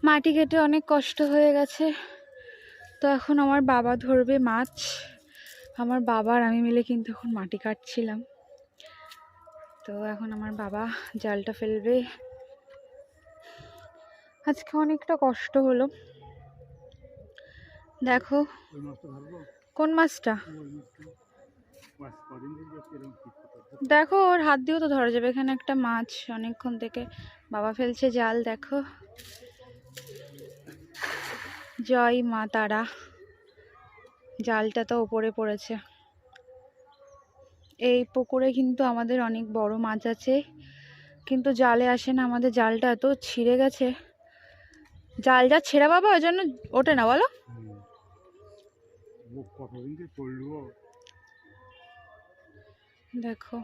মাটি কেটে অনেক কষ্ট হয়ে গেছে, তো এখন আমার বাবা ধরবে মাছ। আমার বাবা আর আমি মিলে কিন্তু এখন মাটি কাটছিলাম। তো এখন আমার বাবা জালটা ফেলবে। আজকে অনেকটা কষ্ট হলো। দেখো কোন মাছটা, দেখো ওর হাত দিয়েও তো ধরা যাবে। এখানে একটা মাছ অনেকক্ষণ থেকে বাবা ফেলছে জাল। দেখো, জয় মা তারা। জালটা তো উপরে পড়েছে। এই পুকুরে কিন্তু আমাদের অনেক বড় মাছ আছে, কিন্তু জালে আসে না। আমাদের জালটা এত ছিঁড়ে গেছে, জালটা ছেঁড়া বাবা, ওই জন্য ওঠে না। বলো, দেখো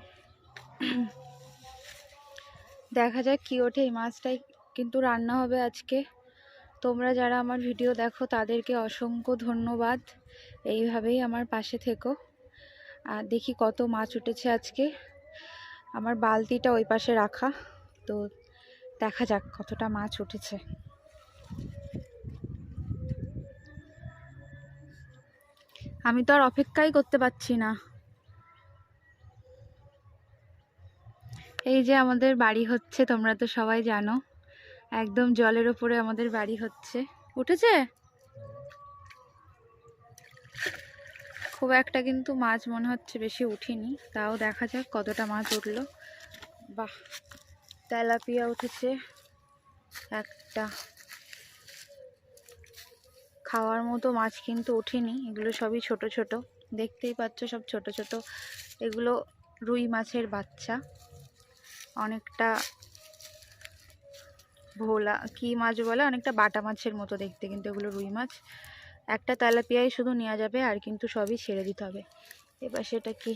দেখা যাক কি ওঠে। এই মাছটাই কিন্তু রান্না হবে আজকে। তোমরা যারা আমার ভিডিও দেখো তাদেরকে অসংখ্য ধন্যবাদ। এইভাবেই আমার পাশে থেকো। আর দেখি কত মাছ উঠেছে আজকে। আমার বালতিটা ওই পাশে রাখা, তো দেখা যাক কতটা মাছ উঠেছে। আমি তো আর অপেক্ষাই করতে পারছি না। এই যে আমাদের বাড়ি হচ্ছে, তোমরা তো সবাই জানো, একদম জলের উপরে আমাদের বাড়ি হচ্ছে। উঠেছে খুব একটা, কিন্তু মাছ মনে হচ্ছে বেশি উঠেনি। তাও দেখা যাক কতটা মাছ উঠলো। বাহ, তেলাপিয়া উঠেছে একটা। খাওয়ার মতো মাছ কিন্তু ওঠেনি, এগুলো সবই ছোট ছোট, দেখতেই পাচ্ছ সব ছোট ছোট। এগুলো রুই মাছের বাচ্চা, অনেকটা ভোলা কি মাছ বলে, অনেকটা বাটা মাছের মতো দেখতে, কিন্তু এগুলো রুই মাছ। একটা তেলাপিয়াই শুধু নেওয়া যাবে, আর কিন্তু সবই ছেড়ে দিতে হবে। এবার সেটা কি